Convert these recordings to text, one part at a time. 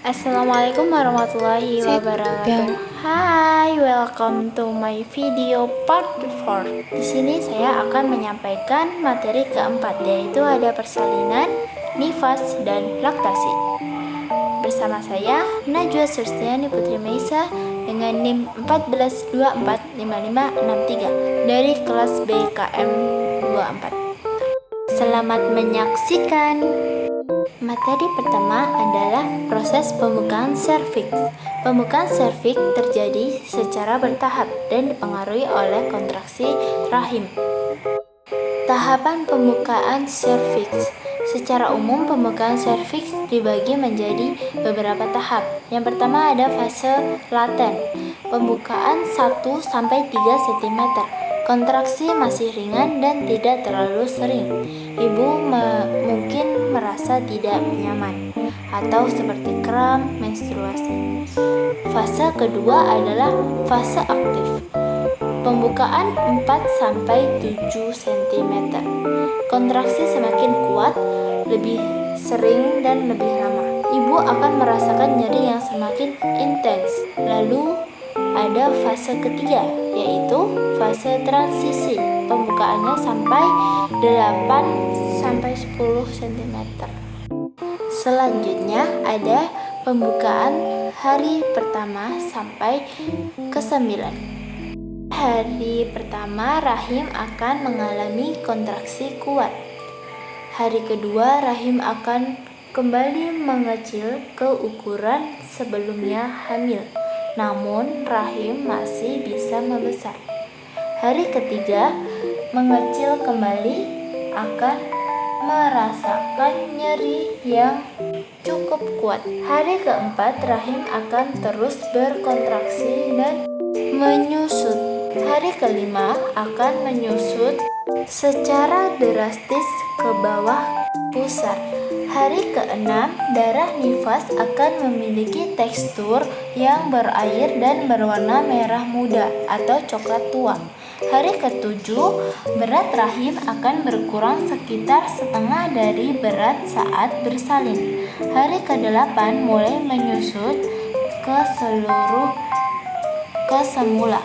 Assalamualaikum warahmatullahi wabarakatuh. Hai, welcome to my video part 4. Di sini saya akan menyampaikan materi keempat, yaitu ada persalinan, nifas, dan laktasi. Bersama saya Najwa Surstiani Putri Maisa dengan NIM 14245563 dari kelas BKM 24. Selamat menyaksikan. Materi pertama adalah proses pembukaan serviks. Pembukaan serviks terjadi secara bertahap dan dipengaruhi oleh kontraksi rahim. Tahapan pembukaan serviks. Secara umum, pembukaan serviks dibagi menjadi beberapa tahap. Yang pertama ada fase laten. Pembukaan 1-3 cm. Kontraksi masih ringan dan tidak terlalu sering. Ibu mungkin merasa tidak nyaman atau seperti kram menstruasi. Fase kedua adalah fase aktif. Pembukaan 4-7 cm. Kontraksi semakin kuat, lebih sering dan lebih lama. Ibu akan merasakan nyeri yang semakin intens. Lalu ada fase ketiga, yaitu fase transisi. Pembukaannya sampai 8-10 cm. Selanjutnya ada pembukaan hari pertama sampai ke-9. Hari pertama rahim akan mengalami kontraksi kuat. Hari kedua rahim akan kembali mengecil ke ukuran sebelumnya hamil. Namun rahim masih bisa membesar. Hari ketiga mengecil kembali, akan merasakan nyeri yang cukup kuat. Hari keempat rahim akan terus berkontraksi dan menyusut. Hari kelima akan menyusut secara drastis ke bawah pusar. Hari keenam, darah nifas akan memiliki tekstur yang berair dan berwarna merah muda atau coklat tua. Hari ketujuh, berat rahim akan berkurang sekitar setengah dari berat saat bersalin. Hari ke-8 mulai menyusut ke semula.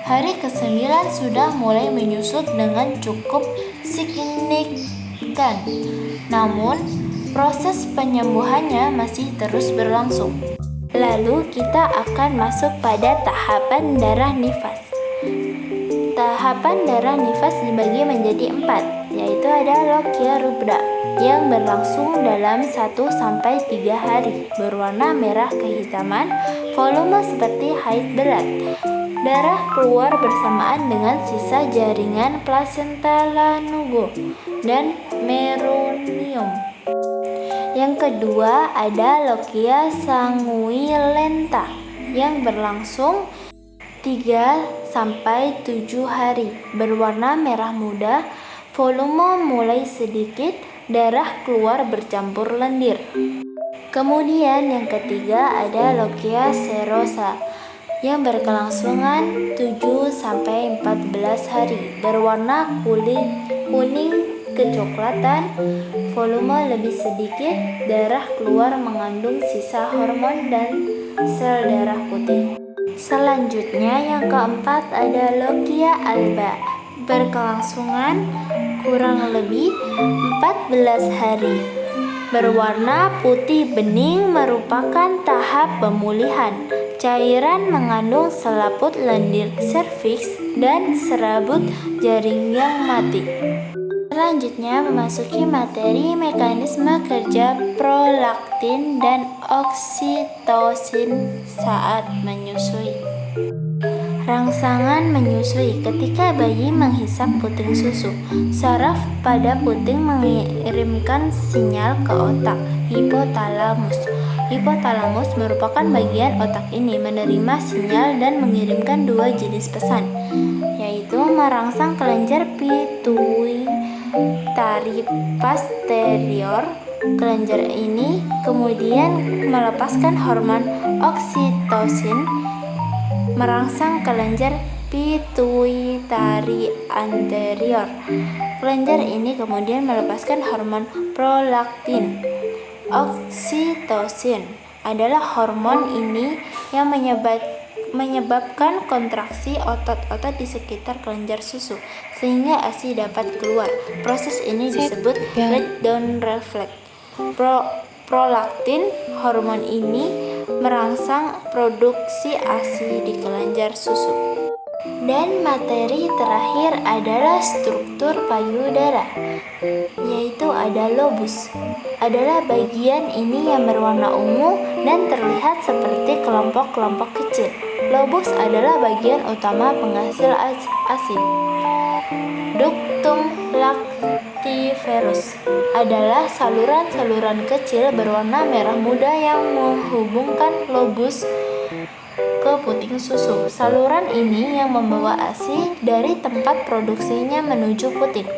Hari ke-9 sudah mulai menyusut dengan cukup signifikan. Namun, proses penyembuhannya masih terus berlangsung. Lalu kita akan masuk pada tahapan darah nifas. Tahapan darah nifas dibagi menjadi 4, yaitu ada lokia rubra yang berlangsung dalam 1-3 hari, berwarna merah kehitaman, volume seperti haid berat. Darah keluar bersamaan dengan sisa jaringan plasenta lanugo dan meronium. Yang kedua ada lokia sanguinolenta yang berlangsung 3-7 hari, berwarna merah muda, volume mulai sedikit, darah keluar bercampur lendir. Kemudian yang ketiga ada lokia serosa yang berkelangsungan 7-14 hari, berwarna kuning kecoklatan, volume lebih sedikit, darah keluar mengandung sisa hormon dan sel darah putih. Selanjutnya yang keempat ada lokia alba, berkelangsungan kurang lebih 14 hari, berwarna putih bening, merupakan tahap pemulihan. Cairan mengandung selaput lendir serviks dan serabut jaring yang mati. Selanjutnya memasuki materi mekanisme kerja prolaktin dan oksitosin saat menyusui. Rangsangan menyusui. Ketika bayi menghisap puting susu, saraf pada puting mengirimkan sinyal ke otak hipotalamus. Hipotalamus merupakan bagian otak ini menerima sinyal dan mengirimkan 2 jenis pesan, yaitu merangsang kelenjar pituitari posterior. Kelenjar ini kemudian melepaskan hormon oksitosin, merangsang kelenjar pituitari anterior. Kelenjar ini kemudian melepaskan hormon prolaktin, oksitosin, adalah hormon ini yang menyebabkan kontraksi otot-otot di sekitar kelenjar susu sehingga ASI dapat keluar. Proses ini disebut letdown reflex. Prolaktin hormon ini merangsang produksi ASI di kelenjar susu. Dan materi terakhir adalah struktur payudara, yaitu ada lobus. Adalah bagian ini yang berwarna ungu dan terlihat seperti kelompok-kelompok kecil. Lobus adalah bagian utama penghasil ASI. Ductum lactiferus adalah saluran-saluran kecil berwarna merah muda yang menghubungkan lobus ke puting susu. Saluran ini yang membawa ASI dari tempat produksinya menuju puting.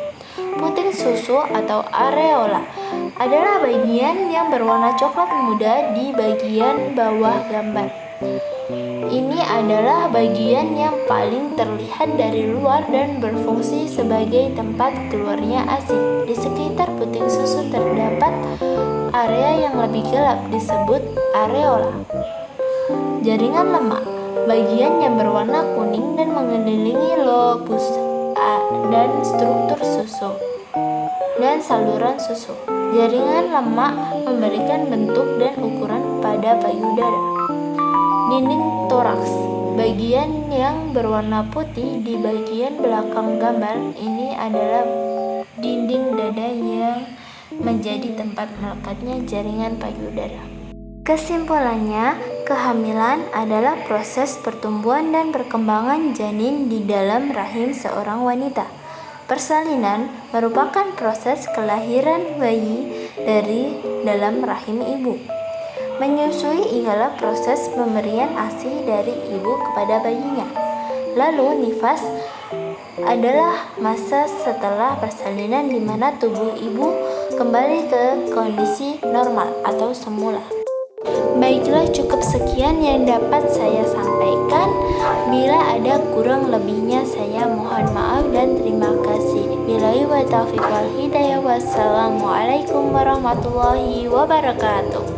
Puting susu atau areola adalah bagian yang berwarna coklat muda di bagian bawah gambar. Ini adalah bagian yang paling terlihat dari luar dan berfungsi sebagai tempat keluarnya ASI. Di sekitar puting susu terdapat area yang lebih gelap disebut areola. Jaringan lemak, bagian yang berwarna kuning dan mengelilingi lobus dan struktur susu dan saluran susu. Jaringan lemak memberikan bentuk dan ukuran pada payudara. Dinding toraks, bagian yang berwarna putih di bagian belakang gambar ini adalah dinding dada yang menjadi tempat melekatnya jaringan payudara. Kesimpulannya, kehamilan adalah proses pertumbuhan dan perkembangan janin di dalam rahim seorang wanita. Persalinan merupakan proses kelahiran bayi dari dalam rahim ibu. Menyusui ialah proses pemberian ASI dari ibu kepada bayinya. Lalu nifas adalah masa setelah persalinan di mana tubuh ibu kembali ke kondisi normal atau semula. Baiklah, cukup sekian yang dapat saya sampaikan. Bila ada kurang lebihnya saya mohon maaf dan terima kasih. Billahi wa taufiq wal hidayah. Wassalamualaikum warahmatullahi wabarakatuh.